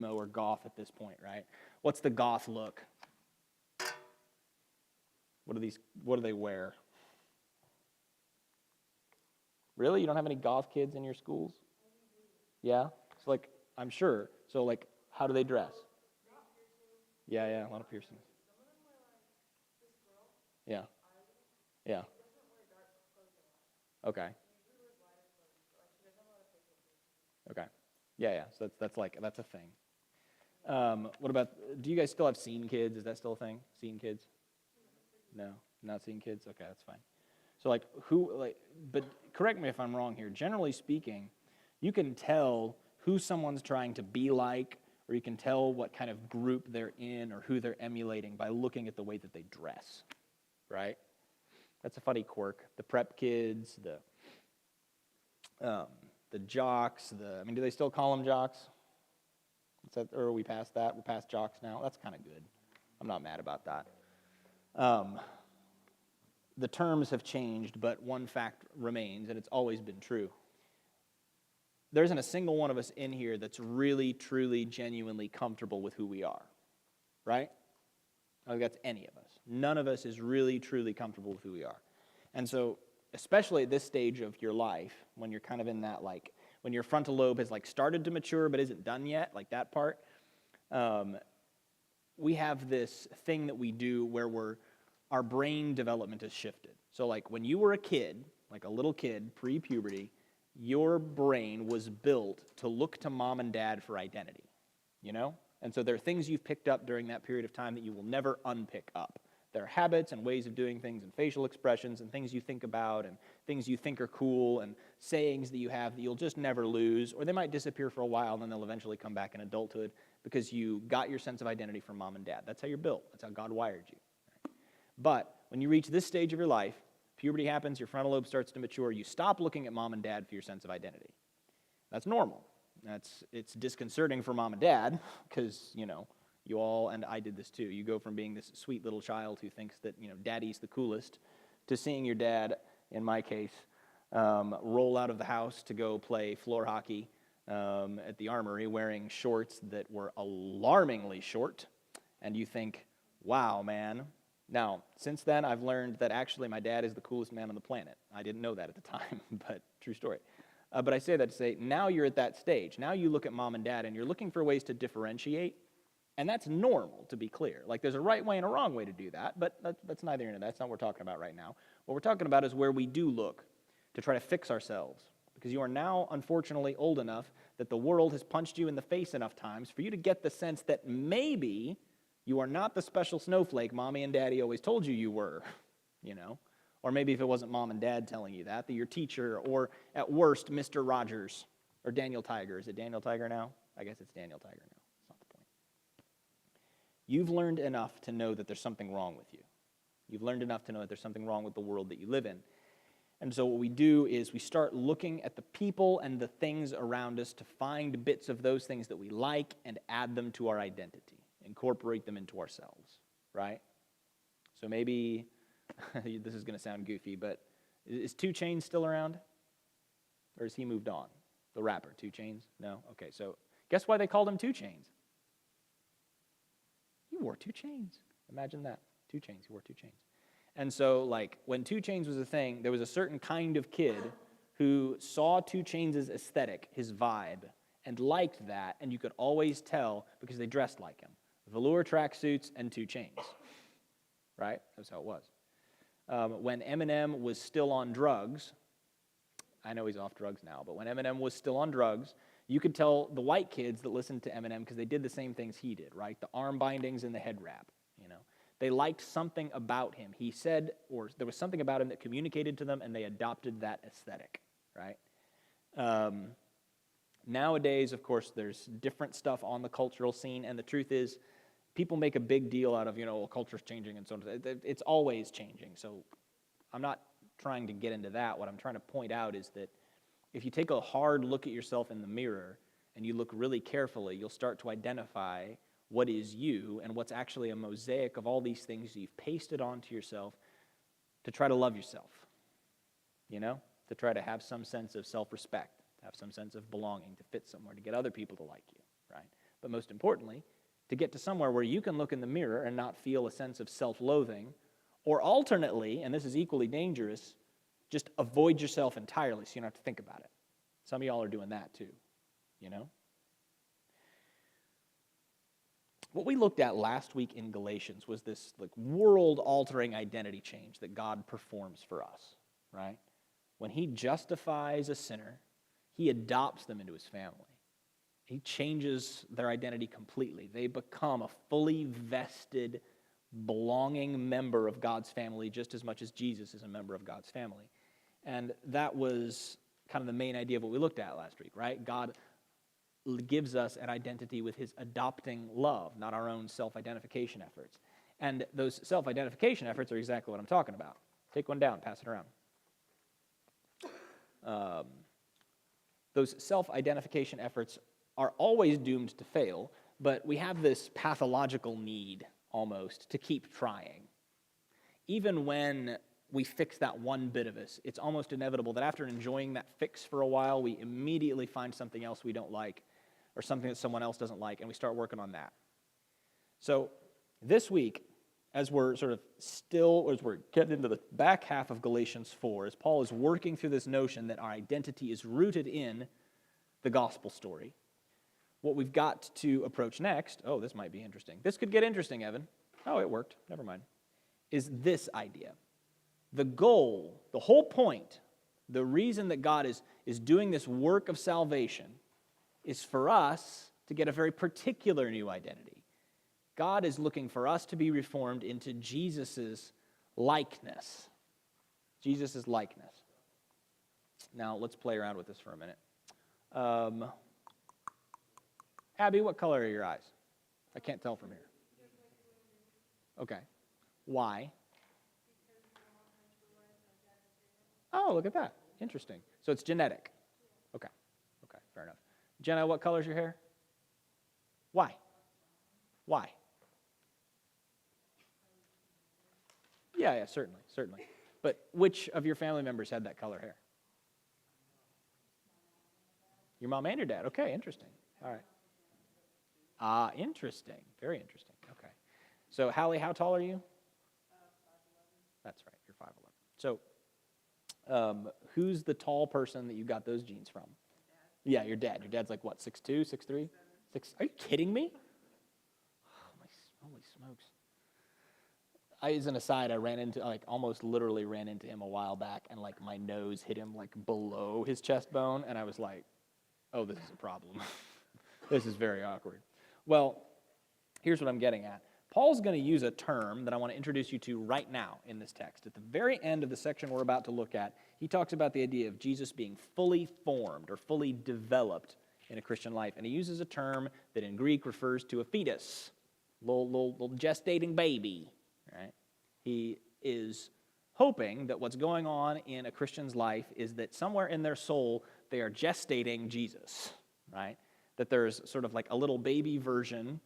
or goth at this point, right? What's the goth look? What do they wear? Really? You don't have any goth kids in your schools? Yeah? So like, I'm sure. So like, how do they dress? Yeah, a lot of piercings. Yeah. Yeah. Okay. Okay. Yeah. So that's a thing. What about, do you guys still have scene kids? Is that still a thing? Scene kids? No, not scene kids? Okay, that's fine. So but correct me if I'm wrong here. Generally speaking, you can tell who someone's trying to be like, or you can tell what kind of group they're in or who they're emulating by looking at the way that they dress, right? That's a funny quirk. The prep kids, the jocks, do they still call them jocks? Or are we past that? We're past jocks now? That's kind of good. I'm not mad about that. The terms have changed, but one fact remains, and it's always been true. There isn't a single one of us in here that's really, truly, genuinely comfortable with who we are, right? I don't think that's any of us. None of us is really, truly comfortable with who we are. And so, especially at this stage of your life, when you're kind of in that, when your frontal lobe has, started to mature but isn't done yet, like that part, we have this thing that we do where our brain development is shifted. So, when you were a kid, like a little kid, pre-puberty, your brain was built to look to mom and dad for identity, And so there are things you've picked up during that period of time that you will never unpick up. There are habits and ways of doing things and facial expressions and things you think about and things you think are cool and sayings that you have that you'll just never lose, or they might disappear for a while and then they'll eventually come back in adulthood because you got your sense of identity from mom and dad. That's how you're built. That's how God wired you. But when you reach this stage of your life, puberty happens, your frontal lobe starts to mature, you stop looking at mom and dad for your sense of identity. That's normal. It's disconcerting for mom and dad because, you all, and I did this too, you go from being this sweet little child who thinks that, daddy's the coolest, to seeing your dad, in my case, roll out of the house to go play floor hockey at the Armory wearing shorts that were alarmingly short, and you think, wow, man. Now, since then, I've learned that actually my dad is the coolest man on the planet. I didn't know that at the time, but true story. But I say that to say, now you're at that stage. Now you look at mom and dad, and you're looking for ways to differentiate, and that's normal, to be clear. There's a right way and a wrong way to do that, but that's neither here nor there. That's not what we're talking about right now. What we're talking about is where we do look to try to fix ourselves, because you are now, unfortunately, old enough that the world has punched you in the face enough times for you to get the sense that maybe you are not the special snowflake mommy and daddy always told you were, Or maybe if it wasn't mom and dad telling you that your teacher, or at worst, Mr. Rogers, or Daniel Tiger. Is it Daniel Tiger now? I guess it's Daniel Tiger now. That's not the point. You've learned enough to know that there's something wrong with you. You've learned enough to know that there's something wrong with the world that you live in. And so what we do is we start looking at the people and the things around us to find bits of those things that we like and add them to our identity. Incorporate them into ourselves, right? So maybe, this is going to sound goofy, but is 2 Chainz still around? Or has he moved on? The rapper, 2 Chainz? No? Okay, so guess why they called him 2 Chainz? He wore 2 chains. Imagine that. 2 Chainz, he wore 2 chains. And so, when 2 Chainz was a thing, there was a certain kind of kid who saw 2 Chainz' aesthetic, his vibe, and liked that, and you could always tell because they dressed like him. Velour tracksuits and 2 Chainz, right? That's how it was. When Eminem was still on drugs, I know he's off drugs now, but when Eminem was still on drugs, you could tell the white kids that listened to Eminem because they did the same things he did, right? The arm bindings and the head wrap, They liked something about him. He said, or there was something about him that communicated to them, and they adopted that aesthetic, right? Nowadays, of course, there's different stuff on the cultural scene, and the truth is, people make a big deal out of, culture's changing and so on. It's always changing, so I'm not trying to get into that. What I'm trying to point out is that if you take a hard look at yourself in the mirror and you look really carefully, you'll start to identify what is you and what's actually a mosaic of all these things you've pasted onto yourself to try to love yourself, to try to have some sense of self-respect, to have some sense of belonging, to fit somewhere, to get other people to like you, right? but most importantly, to get to somewhere where you can look in the mirror and not feel a sense of self-loathing, or alternately, and this is equally dangerous, just avoid yourself entirely so you don't have to think about it. Some of y'all are doing that too, you know? What we looked at last week in Galatians was this like world-altering identity change that God performs for us, right? When he justifies a sinner, he adopts them into his family. He changes their identity completely. They become a fully vested, belonging member of God's family just as much as Jesus is a member of God's family. And that was kind of the main idea of what we looked at last week, right? God gives us an identity with his adopting love, not our own self-identification efforts. And those self-identification efforts are exactly what I'm talking about. Take one down, pass it around. Those self-identification efforts are always doomed to fail, but we have this pathological need, almost, to keep trying. Even when we fix that one bit of us, it's almost inevitable that after enjoying that fix for a while, we immediately find something else we don't like, or something that someone else doesn't like, and we start working on that. So this week, as we're getting into the back half of Galatians 4, as Paul is working through this notion that our identity is rooted in the gospel story, what we've got to approach next, oh, this might be interesting. This could get interesting, Evan. Oh, it worked. Never mind. Is this idea. The goal, the whole point, the reason that God is doing this work of salvation is for us to get a very particular new identity. God is looking for us to be reformed into Jesus' likeness. Jesus' likeness. Now, let's play around with this for a minute. Abby, what color are your eyes? I can't tell from here. Okay. Why? Oh, look at that. Interesting. So it's genetic. Okay. Okay, fair enough. Jenna, what color is your hair? Why? Why? Yeah, certainly. But which of your family members had that color hair? Your mom and your dad. Okay, interesting. All right. Interesting. Very interesting. Okay. So, Hallie, how tall are you? 5'11". That's right. You're 5'11". So, who's the tall person that you got those genes from? Yeah, your dad. Your dad's like what, 6'2", 6'3"? 6? Are you kidding me? Oh, holy smokes. As an aside, I almost literally ran into him a while back, and like my nose hit him like below his chest bone, and I was like, oh, this is a problem. This is very awkward. Well, here's what I'm getting at. Paul's going to use a term that I want to introduce you to right now in this text. At the very end of the section we're about to look at, he talks about the idea of Jesus being fully formed or fully developed in a Christian life. And he uses a term that in Greek refers to a fetus, little gestating baby. Right? He is hoping that what's going on in a Christian's life is that somewhere in their soul they are gestating Jesus, right? That there's sort of like a little baby version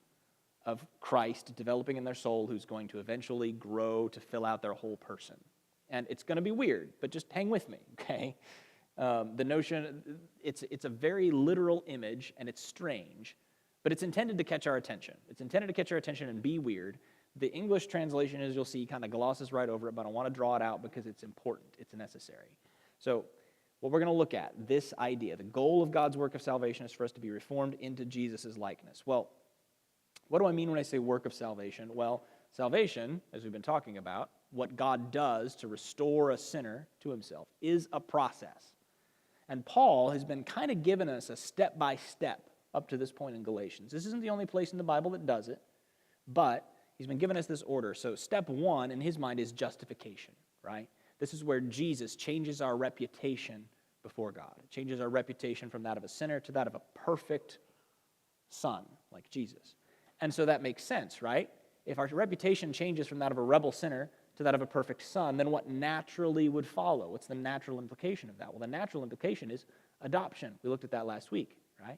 of Christ developing in their soul who's going to eventually grow to fill out their whole person. And it's going to be weird, but just hang with me, okay? The notion, it's a very literal image, and it's strange, but it's intended to catch our attention. It's intended to catch our attention and be weird. The English translation, as you'll see, kind of glosses right over it, but I want to draw it out because it's important. It's necessary. So what we're going to look at, this idea, the goal of God's work of salvation is for us to be reformed into Jesus' likeness. Well, what do I mean when I say work of salvation? Well, salvation, as we've been talking about, what God does to restore a sinner to himself, is a process. And Paul has been kind of giving us a step-by-step up to this point in Galatians. This isn't the only place in the Bible that does it, but he's been giving us this order. So step one in his mind is justification, right? This is where Jesus changes our reputation before God. It changes our reputation from that of a sinner to that of a perfect son, like Jesus. And so that makes sense, right? If our reputation changes from that of a rebel sinner to that of a perfect son, then what naturally would follow? What's the natural implication of that? Well, the natural implication is adoption. We looked at that last week, right?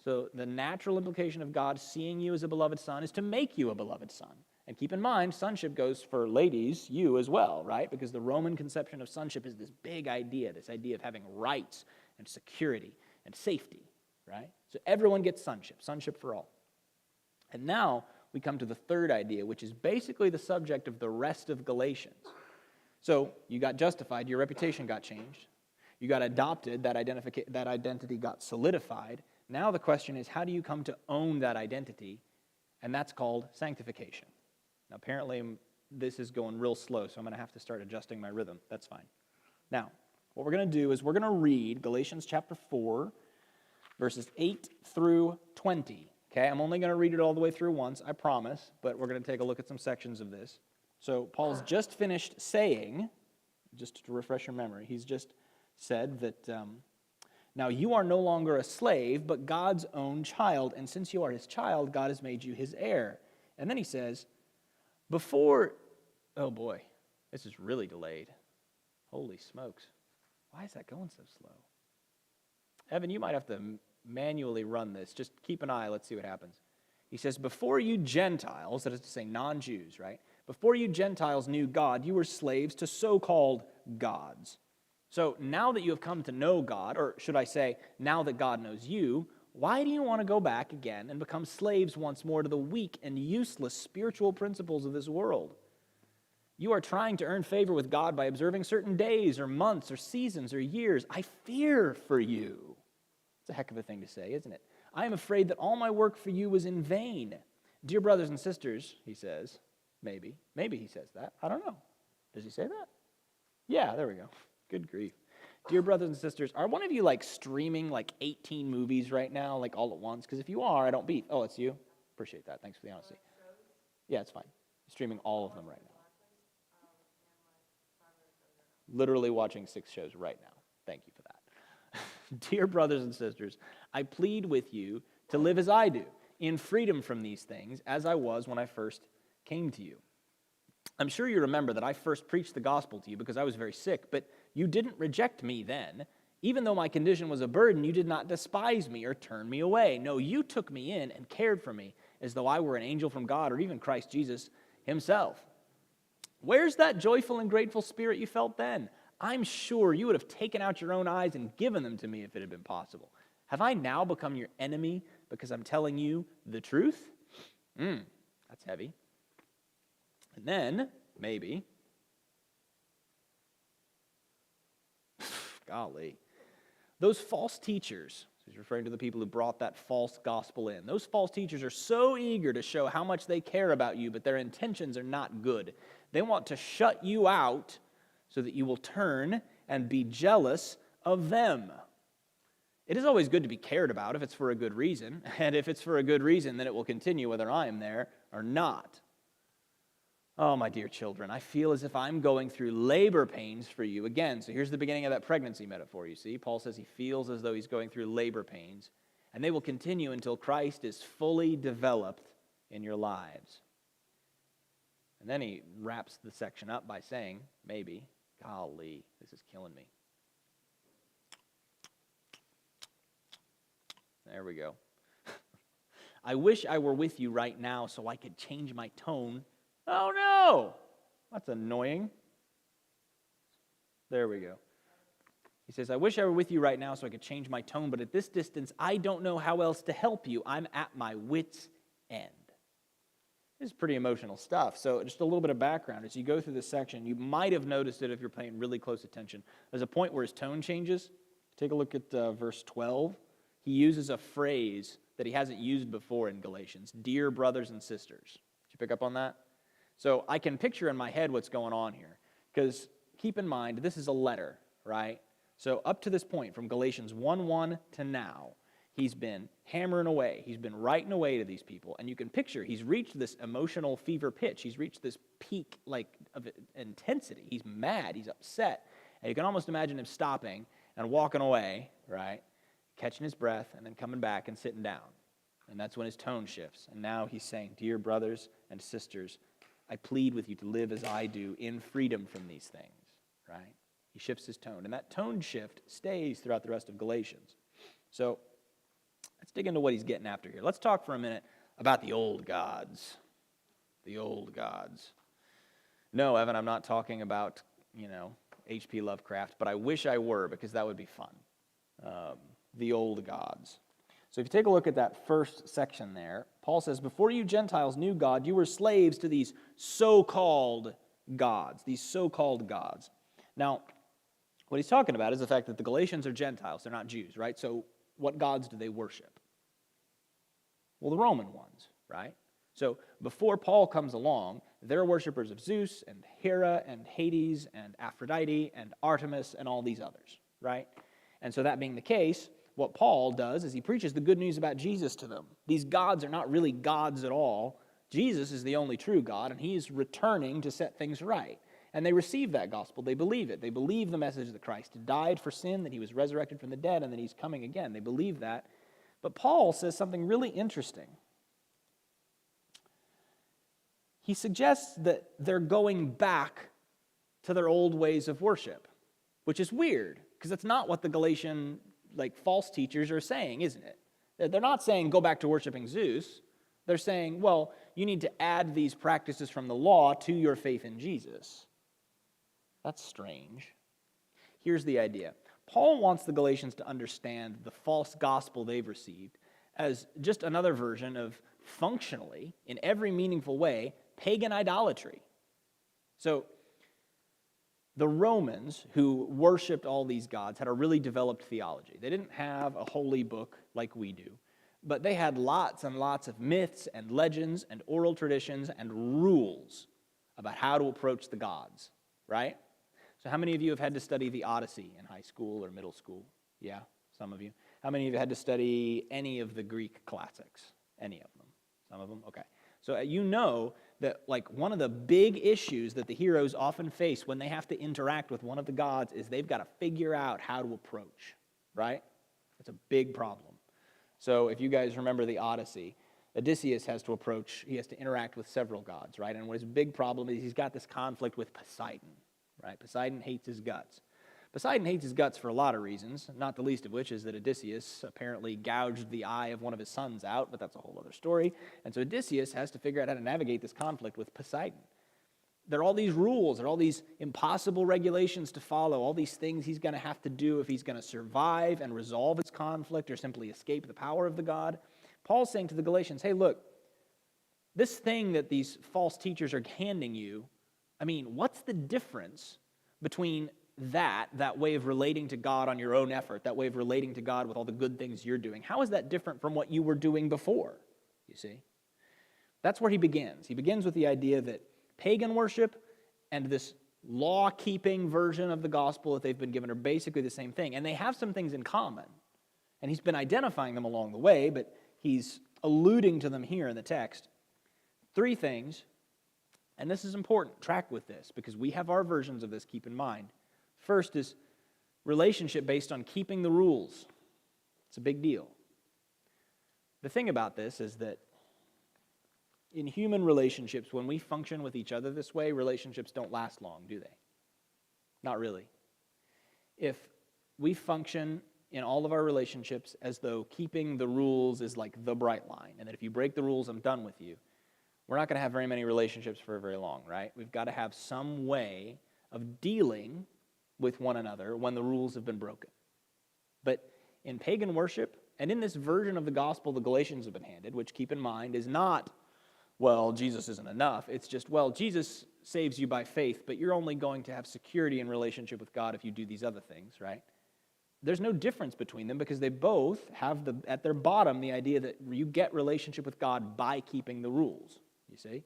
So the natural implication of God seeing you as a beloved son is to make you a beloved son. And keep in mind, sonship goes for ladies, you as well, right? Because the Roman conception of sonship is this big idea, this idea of having rights and security and safety, right? So everyone gets sonship for all. And now we come to the third idea, which is basically the subject of the rest of Galatians. So you got justified, your reputation got changed. You got adopted, that identity got solidified. Now the question is, how do you come to own that identity? And that's called sanctification. Now apparently this is going real slow, so I'm going to have to start adjusting my rhythm. That's fine. Now, what we're going to do is we're going to read Galatians chapter 4, verses 8 through 20. Okay, I'm only going to read it all the way through once, I promise, but we're going to take a look at some sections of this. So Paul's just finished saying, just to refresh your memory, he's just said that, now you are no longer a slave, but God's own child, and since you are his child, God has made you his heir. And then he says, oh boy, this is really delayed. Holy smokes. Why is that going so slow? Evan, you might have to manually run this. Just keep an eye. Let's see what happens. He says, before you Gentiles, that is to say non-Jews, right? Before you Gentiles knew God, you were slaves to so-called gods. So now that you have come to know God, or should I say, now that God knows you, why do you want to go back again and become slaves once more to the weak and useless spiritual principles of this world? You are trying to earn favor with God by observing certain days or months or seasons or years. I fear for you. It's a heck of a thing to say, isn't it? I am afraid that all my work for you was in vain. Dear brothers and sisters, he says, maybe he says that. I don't know. Does he say that? Yeah, there we go. Good grief. Dear brothers and sisters, are one of you streaming 18 movies right now, all at once? Because if you are, I don't beef. Oh, it's you? Appreciate that. Thanks for the honesty. Yeah, it's fine. Streaming all of them right now. Literally watching 6 shows right now. Thank you for that. Dear brothers and sisters, I plead with you to live as I do, in freedom from these things, as I was when I first came to you. I'm sure you remember that I first preached the gospel to you because I was very sick, but you didn't reject me then. Even though my condition was a burden, you did not despise me or turn me away. No, you took me in and cared for me as though I were an angel from God or even Christ Jesus himself. Where's that joyful and grateful spirit you felt then? I'm sure you would have taken out your own eyes and given them to me if it had been possible. Have I now become your enemy because I'm telling you the truth? That's heavy. And then, maybe, golly, those false teachers, so he's referring to the people who brought that false gospel in, those false teachers are so eager to show how much they care about you, but their intentions are not good. They want to shut you out so that you will turn and be jealous of them. It is always good to be cared about if it's for a good reason, and if it's for a good reason, then it will continue whether I am there or not. Oh, my dear children, I feel as if I'm going through labor pains for you. Again, so here's the beginning of that pregnancy metaphor, you see. Paul says he feels as though he's going through labor pains, and they will continue until Christ is fully developed in your lives. And then he wraps the section up by saying, maybe, golly, this is killing me. There we go. I wish I were with you right now so I could change my tone. Oh no, that's annoying. There we go. He says, I wish I were with you right now so I could change my tone, but at this distance, I don't know how else to help you. I'm at my wit's end. This is pretty emotional stuff. So just a little bit of background. As you go through this section, you might have noticed it if you're paying really close attention. There's a point where his tone changes. Take a look at verse 12. He uses a phrase that he hasn't used before in Galatians. Dear brothers and sisters. Did you pick up on that? So I can picture in my head what's going on here. Because keep in mind, this is a letter, right? So up to this point, from Galatians 1:1 to now, he's been hammering away. He's been writing away to these people. And you can picture, he's reached this emotional fever pitch. He's reached this peak of intensity. He's mad. He's upset. And you can almost imagine him stopping and walking away, right? Catching his breath and then coming back and sitting down. And that's when his tone shifts. And now he's saying, dear brothers and sisters, I plead with you to live as I do in freedom from these things, right? He shifts his tone. And that tone shift stays throughout the rest of Galatians. So let's dig into what he's getting after here. Let's talk for a minute about the old gods. The old gods. No, Evan, I'm not talking about, H.P. Lovecraft, but I wish I were because that would be fun. The old gods. So if you take a look at that first section there, Paul says, before you Gentiles knew God, you were slaves to these so-called gods, Now, what he's talking about is the fact that the Galatians are Gentiles, they're not Jews, right? So what gods do they worship? Well, the Roman ones, right? So before Paul comes along, they're worshipers of Zeus and Hera and Hades and Aphrodite and Artemis and all these others, right? And so that being the case, what Paul does is he preaches the good news about Jesus to them. These gods are not really gods at all. Jesus is the only true God, and he is returning to set things right. And they receive that gospel. They believe it. They believe the message that Christ died for sin, that he was resurrected from the dead, and that he's coming again. They believe that. But Paul says something really interesting. He suggests that they're going back to their old ways of worship, which is weird, because that's not what the Galatian false teachers are saying, isn't it? They're not saying go back to worshiping Zeus. They're saying, well, you need to add these practices from the law to your faith in Jesus. That's strange. Here's the idea. Paul wants the Galatians to understand the false gospel they've received as just another version of functionally, in every meaningful way, pagan idolatry. So the Romans, who worshipped all these gods, had a really developed theology. They didn't have a holy book like we do, but they had lots and lots of myths and legends and oral traditions and rules about how to approach the gods, right? So how many of you have had to study the Odyssey in high school or middle school? Yeah, some of you. How many of you had to study any of the Greek classics? Any of them? Some of them? Okay. So you know that one of the big issues that the heroes often face when they have to interact with one of the gods is they've got to figure out how to approach, right? It's a big problem. So if you guys remember the Odyssey, Odysseus has to approach, he has to interact with several gods, right? And what his big problem is he's got this conflict with Poseidon, right? Poseidon hates his guts. Poseidon hates his guts for a lot of reasons, not the least of which is that Odysseus apparently gouged the eye of one of his sons out, but that's a whole other story. And so Odysseus has to figure out how to navigate this conflict with Poseidon. There are all these rules, there are all these impossible regulations to follow, all these things he's going to have to do if he's going to survive and resolve his conflict or simply escape the power of the god. Paul's saying to the Galatians, hey, look, this thing that these false teachers are handing you, what's the difference between that way of relating to God on your own effort, that way of relating to God with all the good things you're doing? How is that different from what you were doing before, you see? That's where he begins. He begins with the idea that pagan worship and this law-keeping version of the gospel that they've been given are basically the same thing, and they have some things in common. And he's been identifying them along the way, but he's alluding to them here in the text. 3 things, and this is important. Track with this, because we have our versions of this, keep in mind. First is relationship based on keeping the rules. It's a big deal. The thing about this is that in human relationships, when we function with each other this way, relationships don't last long, do they? Not really. If we function in all of our relationships as though keeping the rules is like the bright line, and that if you break the rules, I'm done with you, we're not going to have very many relationships for very long, right? We've got to have some way of dealing with one another when the rules have been broken. But in pagan worship, and in this version of the gospel the Galatians have been handed, which, keep in mind, is not, well, Jesus isn't enough. It's just, well, Jesus saves you by faith, but you're only going to have security in relationship with God if you do these other things, right? There's no difference between them because they both have at their bottom the idea that you get relationship with God by keeping the rules, you see?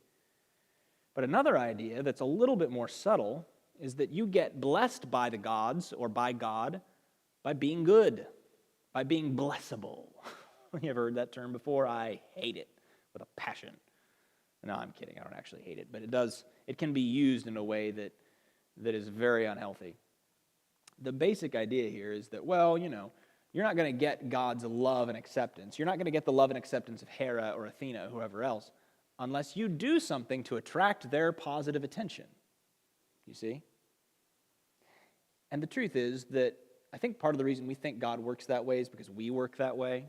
But another idea that's a little bit more subtle is that you get blessed by the gods or by God by being good, by being blessable. You ever heard that term before? I hate it with a passion. No, I'm kidding. I don't actually hate it, but it can be used in a way that is very unhealthy. The basic idea here is that, well, you're not going to get God's love and acceptance. You're not going to get the love and acceptance of Hera or Athena or whoever else unless you do something to attract their positive attention. You see? And the truth is that I think part of the reason we think God works that way is because we work that way.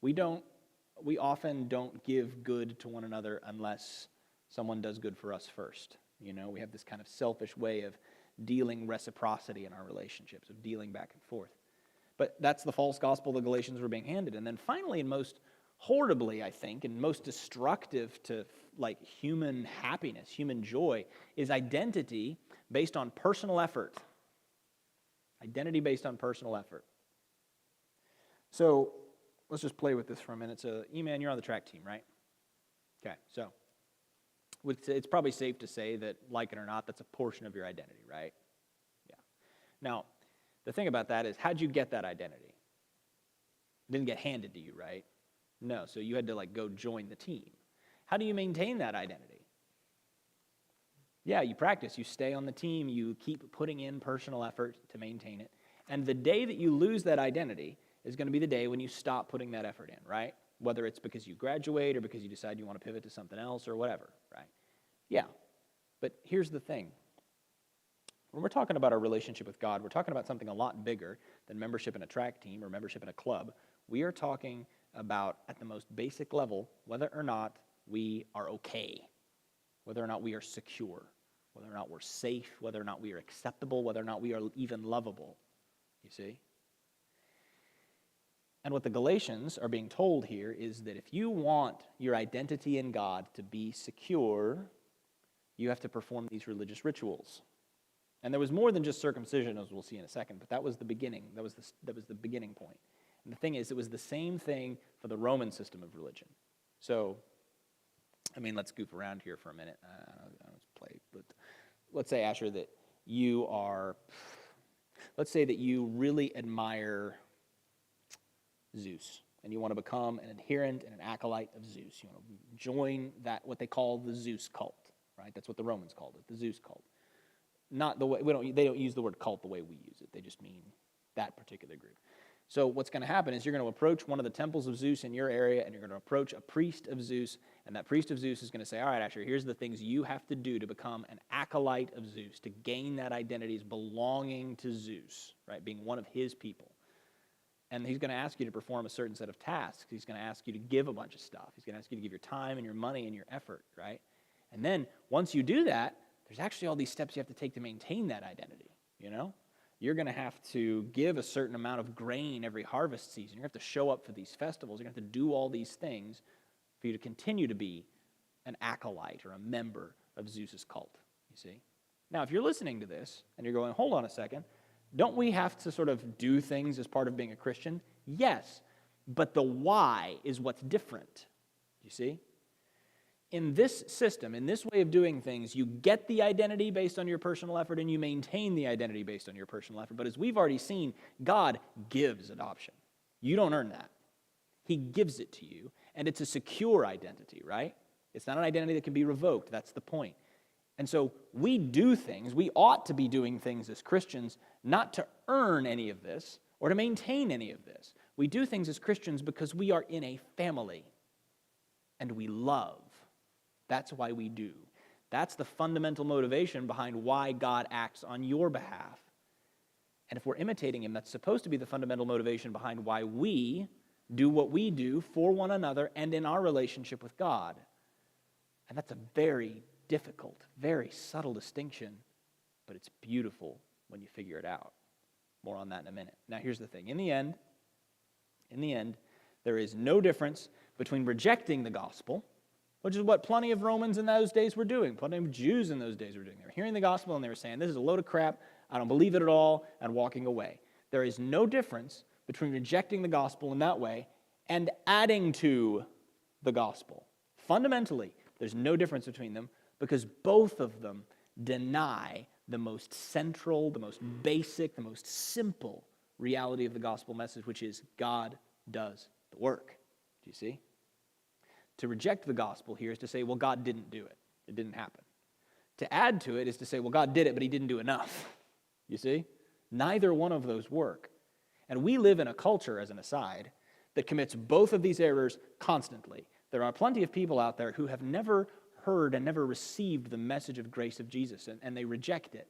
We often don't give good to one another unless someone does good for us first. We have this kind of selfish way of dealing reciprocity in our relationships, of dealing back and forth. But that's the false gospel the Galatians were being handed. And then finally, and most horribly, I think, and most destructive to like human happiness, human joy, is identity based on personal effort. Identity based on personal effort. So let's just play with this for a minute. So, E-Man, you're on the track team, right? Okay, so it's probably safe to say that, like it or not, that's a portion of your identity, right? Yeah. Now, the thing about that is, how'd you get that identity? It didn't get handed to you, right? No, so you had to like go join the team. How do you maintain that identity? Yeah, you practice, you stay on the team, you keep putting in personal effort to maintain it. And the day that you lose that identity is going to be the day when you stop putting that effort in, right? Whether it's because you graduate or because you decide you want to pivot to something else or whatever, right? Yeah, but here's the thing. When we're talking about our relationship with God, we're talking about something a lot bigger than membership in a track team or membership in a club. We are talking about, at the most basic level, whether or not we are okay, whether or not we are secure, whether or not we're safe, whether or not we are acceptable, whether or not we are even lovable, you see? And what the Galatians are being told here is that if you want your identity in God to be secure, you have to perform these religious rituals. And there was more than just circumcision, as we'll see in a second, but that was the beginning. That was the beginning point. And the thing is, it was the same thing for the Roman system of religion. So, I mean, let's goof around here for a minute. Let's say, Asher, that you are, let's say that you really admire Zeus, and you want to become an adherent and an acolyte of Zeus. You want to join that, what they call the Zeus Cult, right? That's what the Romans called it, the Zeus Cult. Not the way, they don't use the word cult the way we use it. They just mean that particular group. So what's going to happen is you're going to approach one of the temples of Zeus in your area, and you're going to approach a priest of Zeus, and that priest of Zeus is going to say, all right, Asher, here's the things you have to do to become an acolyte of Zeus, to gain that identity as belonging to Zeus, right, being one of his people. And he's going to ask you to perform a certain set of tasks. He's going to ask you to give a bunch of stuff. He's going to ask you to give your time and your money and your effort, right? And then once you do that, there's actually all these steps you have to take to maintain that identity, you know? You're going to have to give a certain amount of grain every harvest season. You're going to have to show up for these festivals. You're going to have to do all these things for you to continue to be an acolyte or a member of Zeus's cult, you see? Now, if you're listening to this and you're going, hold on a second, don't we have to sort of do things as part of being a Christian? Yes, but the why is what's different, you see? In this system, in this way of doing things, you get the identity based on your personal effort and you maintain the identity based on your personal effort. But as we've already seen, God gives adoption. You don't earn that. He gives it to you, and it's a secure identity, right? It's not an identity that can be revoked. That's the point. And so we do things, we ought to be doing things as Christians, not to earn any of this or to maintain any of this. We do things as Christians because we are in a family and we love. That's why we do. That's the fundamental motivation behind why God acts on your behalf. And if we're imitating him, that's supposed to be the fundamental motivation behind why we do what we do for one another and in our relationship with God. And that's a very difficult, very subtle distinction, but it's beautiful when you figure it out. More on that in a minute. Now here's the thing. In the end, there is no difference between rejecting the gospel, which is what plenty of Romans in those days were doing. Plenty of Jews in those days were doing. They were hearing the gospel and they were saying, this is a load of crap, I don't believe it at all, and walking away. There is no difference between rejecting the gospel in that way and adding to the gospel. Fundamentally, there's no difference between them because both of them deny the most central, the most basic, the most simple reality of the gospel message, which is God does the work. Do you see? To reject the gospel here is to say, well, God didn't do it. It didn't happen. To add to it is to say, well, God did it, but he didn't do enough. You see? Neither one of those work. And we live in a culture, as an aside, that commits both of these errors constantly. There are plenty of people out there who have never heard and never received the message of grace of Jesus, and they reject it.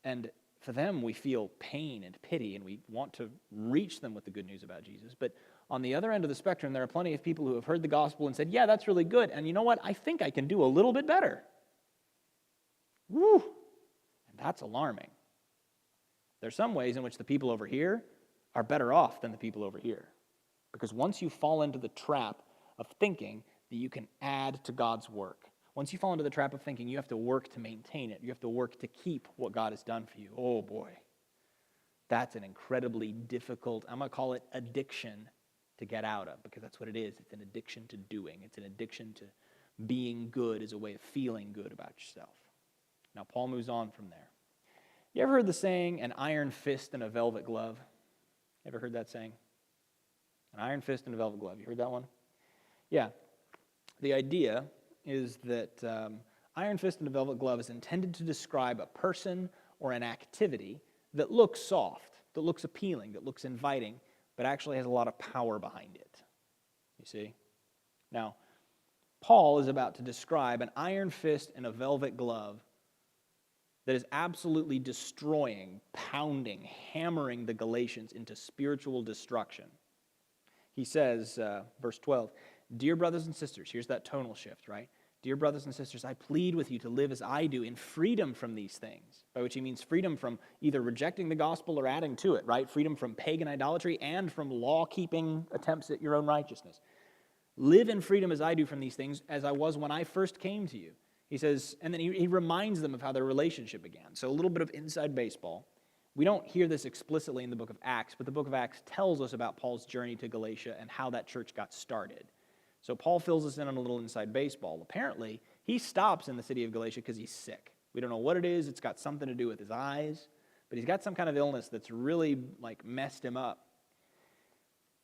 And for them, we feel pain and pity, and we want to reach them with the good news about Jesus. But on the other end of the spectrum, there are plenty of people who have heard the gospel and said, yeah, that's really good, and you know what? I think I can do a little bit better. Woo! And that's alarming. There's some ways in which the people over here are better off than the people over here. Because once you fall into the trap of thinking that you can add to God's work, once you fall into the trap of thinking you have to work to maintain it, you have to work to keep what God has done for you, oh boy, that's an incredibly difficult, I'm going to call it addiction to get out of, because that's what it is. It's an addiction to doing. It's an addiction to being good as a way of feeling good about yourself. Now, Paul moves on from there. You ever heard the saying, an iron fist and a velvet glove? Ever heard that saying? An iron fist and a velvet glove. You heard that one? Yeah. The idea is that iron fist and a velvet glove is intended to describe a person or an activity that looks soft, that looks appealing, that looks inviting, but actually has a lot of power behind it. You see? Now, Paul is about to describe an iron fist and a velvet glove that is absolutely destroying, pounding, hammering the Galatians into spiritual destruction. He says, verse 12, "Dear brothers and sisters," here's that tonal shift, right? "Dear brothers and sisters, I plead with you to live as I do in freedom from these things," by which he means freedom from either rejecting the gospel or adding to it, right? Freedom from pagan idolatry and from law-keeping attempts at your own righteousness. "Live in freedom as I do from these things, as I was when I first came to you." He says, and then he reminds them of how their relationship began. So a little bit of inside baseball. We don't hear this explicitly in the book of Acts, but the book of Acts tells us about Paul's journey to Galatia and how that church got started. So Paul fills us in on a little inside baseball. Apparently, he stops in the city of Galatia because he's sick. We don't know what it is. It's got something to do with his eyes, but he's got some kind of illness that's really messed him up.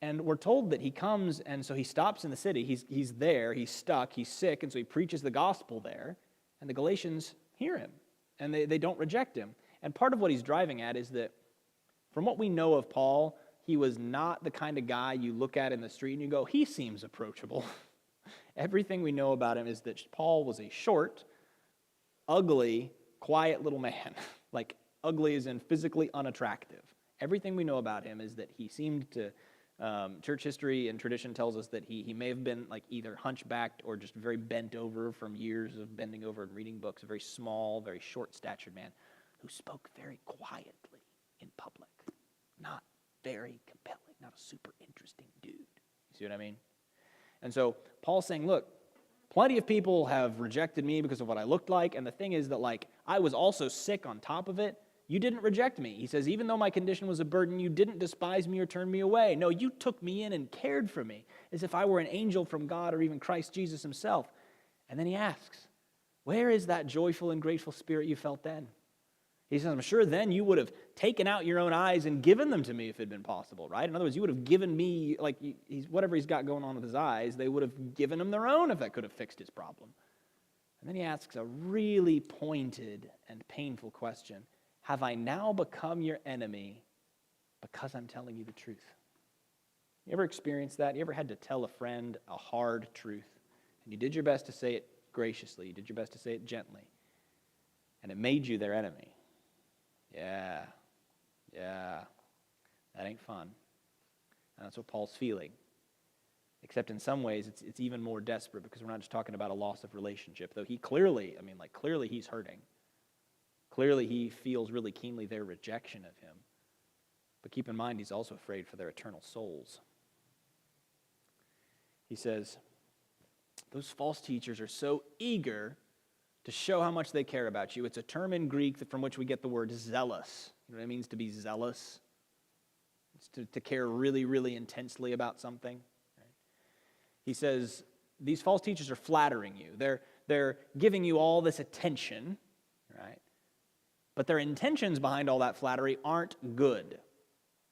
And we're told that he comes, and so he stops in the city. He's there, he's stuck, he's sick, and so he preaches the gospel there, and the Galatians hear him, and they don't reject him. And part of what he's driving at is that from what we know of Paul, he was not the kind of guy you look at in the street and you go, he seems approachable. Everything we know about him is that Paul was a short, ugly, quiet little man. Ugly as in physically unattractive. Everything we know about him is that he seemed to, church history and tradition tells us that he may have been either hunchbacked or just very bent over from years of bending over and reading books. A very small, very short-statured man who spoke very quietly in public. Not very compelling, not a super interesting dude. You see what I mean? And so Paul's saying, look, plenty of people have rejected me because of what I looked like, and the thing is that I was also sick on top of it. You didn't reject me. He says, even though my condition was a burden, you didn't despise me or turn me away. No, you took me in and cared for me as if I were an angel from God or even Christ Jesus himself. And then he asks, where is that joyful and grateful spirit you felt then? He says, I'm sure then you would have taken out your own eyes and given them to me if it had been possible, right? In other words, you would have given me, whatever he's got going on with his eyes, they would have given him their own if that could have fixed his problem. And then he asks a really pointed and painful question. Have I now become your enemy because I'm telling you the truth? You ever experienced that? You ever had to tell a friend a hard truth? And you did your best to say it graciously. You did your best to say it gently. And it made you their enemy. Yeah, that ain't fun. And that's what Paul's feeling. Except in some ways, it's even more desperate because we're not just talking about a loss of relationship. Though he clearly he's hurting. Clearly he feels really keenly their rejection of him. But keep in mind, he's also afraid for their eternal souls. He says, those false teachers are so eager to show how much they care about you. It's a term in Greek from which we get the word zealous. You know what it means to be zealous? It's to care really, really intensely about something. Right? He says, these false teachers are flattering you. They're giving you all this attention, right? But their intentions behind all that flattery aren't good.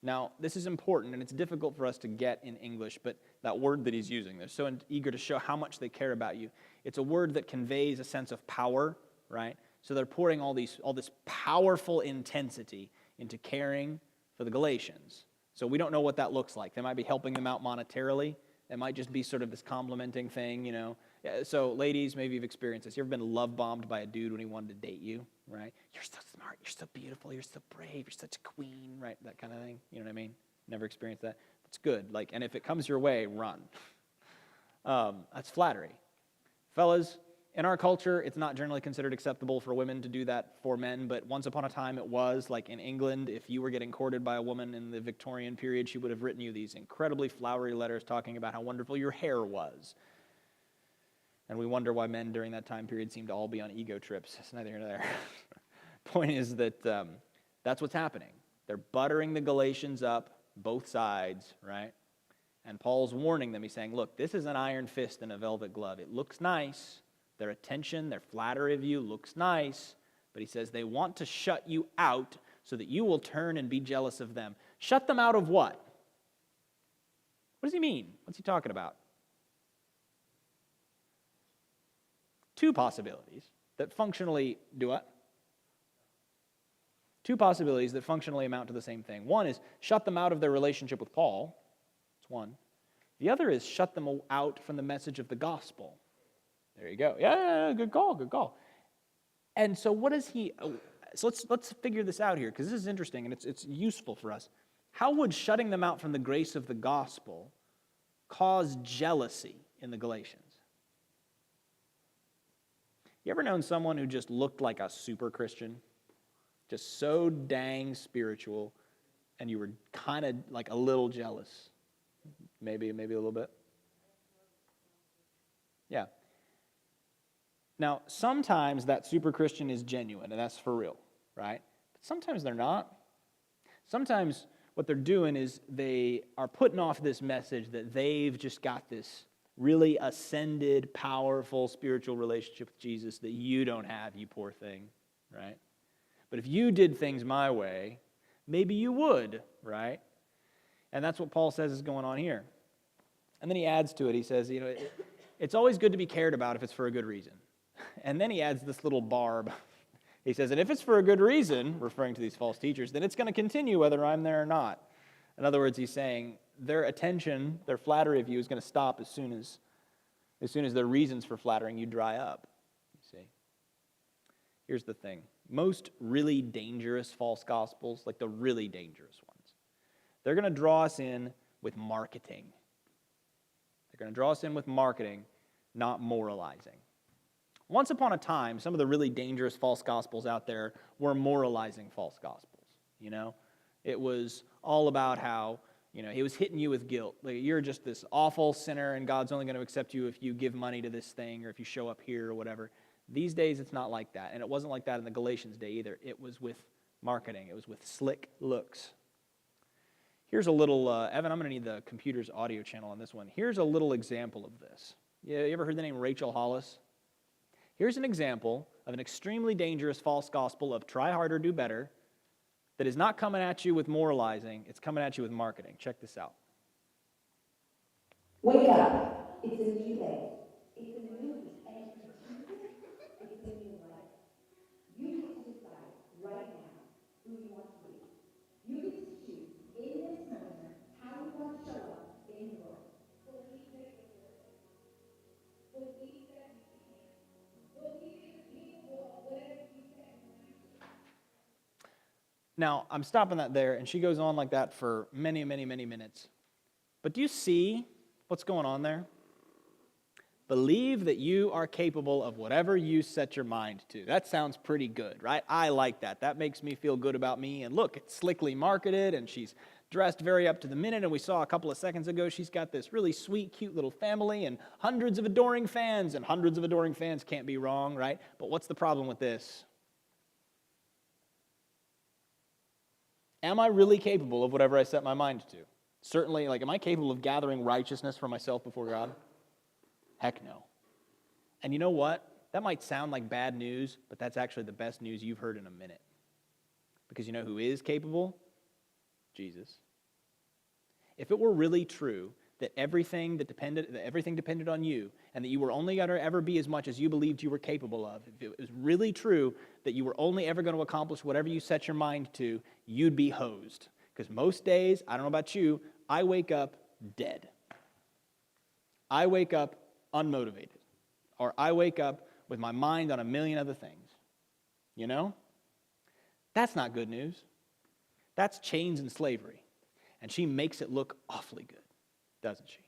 Now, this is important, and it's difficult for us to get in English, but that word that he's using, they're so eager to show how much they care about you. It's a word that conveys a sense of power, right? So they're pouring all this powerful intensity into caring for the Galatians. So we don't know what that looks like. They might be helping them out monetarily. It might just be sort of this complimenting thing, you know. So ladies, maybe you've experienced this. You ever been love bombed by a dude when he wanted to date you, right? You're so smart, you're so beautiful, you're so brave, you're such a queen, right? That kind of thing. You know what I mean? Never experienced that? It's good. And if it comes your way, run. That's flattery. Fellas, In our culture, it's not generally considered acceptable for women to do that for men, but once upon a time it was. Like in England, if you were getting courted by a woman in the Victorian period, she would have written you these incredibly flowery letters talking about how wonderful your hair was. And we wonder why men during that time period seem to all be on ego trips. It's neither here nor there. Point is that that's what's happening. They're buttering the Galatians up, both sides, right? And Paul's warning them. He's saying, look, this is an iron fist and a velvet glove. It looks nice. Their attention, their flattery of you looks nice. But he says they want to shut you out so that you will turn and be jealous of them. Shut them out of what? What does he mean? What's he talking about? Two possibilities that functionally do what? Two possibilities that functionally amount to the same thing. One is shut them out of their relationship with Paul. That's one. The other is shut them out from the message of the gospel. There you go. Yeah, good call, good call. And so what is he... So let's figure this out here, because this is interesting and it's useful for us. How would shutting them out from the grace of the gospel cause jealousy in the Galatians? You ever known someone who just looked like a super Christian? Just so dang spiritual, and you were kind of like a little jealous? Maybe a little bit? Yeah. Now, sometimes that super Christian is genuine, and that's for real, right? But sometimes they're not. Sometimes what they're doing is they are putting off this message that they've just got this really ascended, powerful spiritual relationship with Jesus that you don't have, you poor thing, right? But if you did things my way, maybe you would, right? And that's what Paul says is going on here. And then he adds to it, he says, it's always good to be cared about if it's for a good reason. And then he adds this little barb. He says, and if it's for a good reason, referring to these false teachers, then it's going to continue whether I'm there or not. In other words, he's saying their attention, their flattery of you is going to stop as soon as their reasons for flattering you dry up. You see? Here's the thing. Most really dangerous false gospels, like the really dangerous ones, they're going to draw us in with marketing. They're going to draw us in with marketing, not moralizing. Once upon a time, some of the really dangerous false gospels out there were moralizing false gospels, It was all about how, he was hitting you with guilt. Like, you're just this awful sinner, and God's only going to accept you if you give money to this thing or if you show up here or whatever. These days, it's not like that, and it wasn't like that in the Galatians day either. It was with marketing. It was with slick looks. Here's a little, Evan, I'm going to need the computer's audio channel on this one. Here's a little example of this. You ever heard the name Rachel Hollis? Here's an example of an extremely dangerous false gospel of try harder, do better, that is not coming at you with moralizing, it's coming at you with marketing. Check this out. Wake up. It's a new day. It's a new week. And it's a new life. You get to decide right now who you want to be. You get to choose in this moment how you want to show up in the world. Believe that you're worth it. Believe that you can. Believe that you're capable of whatever you set your mind to. Now, I'm stopping that there, and she goes on like that for many, many, many minutes. But do you see what's going on there? Believe that you are capable of whatever you set your mind to. That sounds pretty good, right? I like that. That makes me feel good about me. And look, it's slickly marketed, and she's dressed very up to the minute. And we saw a couple of seconds ago, she's got this really sweet, cute little family and hundreds of adoring fans. And hundreds of adoring fans can't be wrong, right? But what's the problem with this? Am I really capable of whatever I set my mind to? Certainly, am I capable of gathering righteousness for myself before God? Heck no. And you know what? That might sound like bad news, but that's actually the best news you've heard in a minute. Because you know who is capable? Jesus. If it were really true that everything depended on you, and that you were only going to ever be as much as you believed you were capable of, if it was really true that you were only ever going to accomplish whatever you set your mind to, you'd be hosed. Because most days, I don't know about you, I wake up dead. I wake up unmotivated. Or I wake up with my mind on a million other things. That's not good news. That's chains and slavery. And she makes it look awfully good, doesn't she?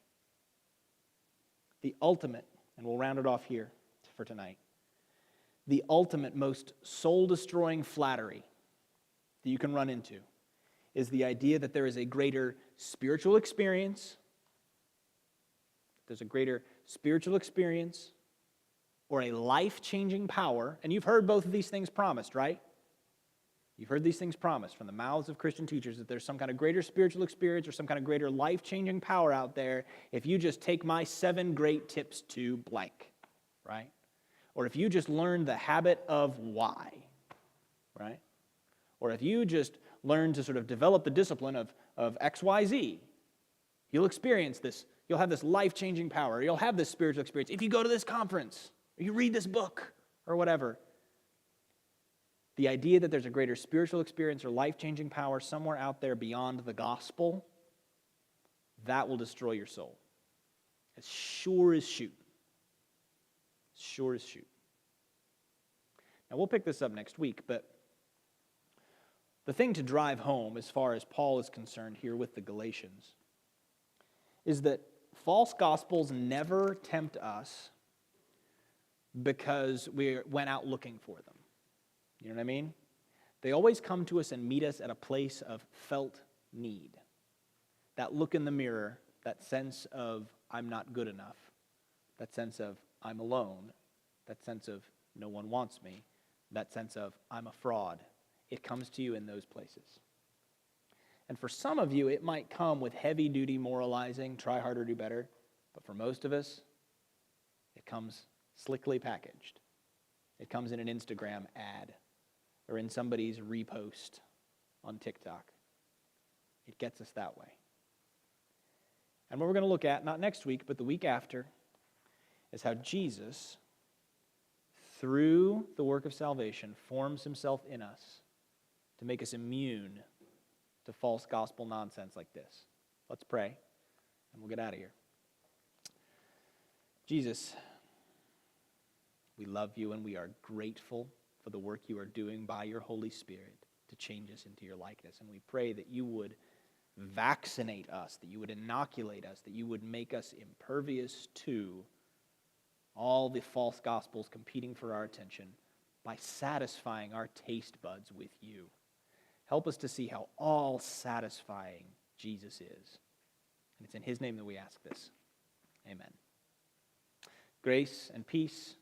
The ultimate, and we'll round it off here, for tonight. The ultimate, most soul-destroying flattery that you can run into is the idea that there is a greater spiritual experience. There's a greater spiritual experience or a life-changing power. And you've heard both of these things promised, right? You've heard these things promised from the mouths of Christian teachers that there's some kind of greater spiritual experience or some kind of greater life-changing power out there if you just take my 7 great tips to blank, right? Or if you just learn the habit of why, right? Or if you just learn to sort of develop the discipline of XYZ, you'll experience this, you'll have this life-changing power, you'll have this spiritual experience if you go to this conference, or you read this book, or whatever. The idea that there's a greater spiritual experience or life-changing power somewhere out there beyond the gospel, that will destroy your soul. As sure as shoot. Sure as shoot. Now, we'll pick this up next week, but the thing to drive home as far as Paul is concerned here with the Galatians is that false gospels never tempt us because we went out looking for them. You know what I mean? They always come to us and meet us at a place of felt need. That look in the mirror, that sense of I'm not good enough, that sense of I'm alone, that sense of no one wants me, that sense of I'm a fraud. It comes to you in those places. And for some of you, it might come with heavy-duty moralizing, try harder, do better. But for most of us, it comes slickly packaged. It comes in an Instagram ad or in somebody's repost on TikTok. It gets us that way. And what we're going to look at, not next week, but the week after, is how Jesus, through the work of salvation, forms himself in us to make us immune to false gospel nonsense like this. Let's pray, and we'll get out of here. Jesus, we love you and we are grateful for the work you are doing by your Holy Spirit to change us into your likeness. And we pray that you would vaccinate us, that you would inoculate us, that you would make us impervious to all the false gospels competing for our attention by satisfying our taste buds with you. Help us to see how all-satisfying Jesus is. And it's in his name that we ask this. Amen. Grace and peace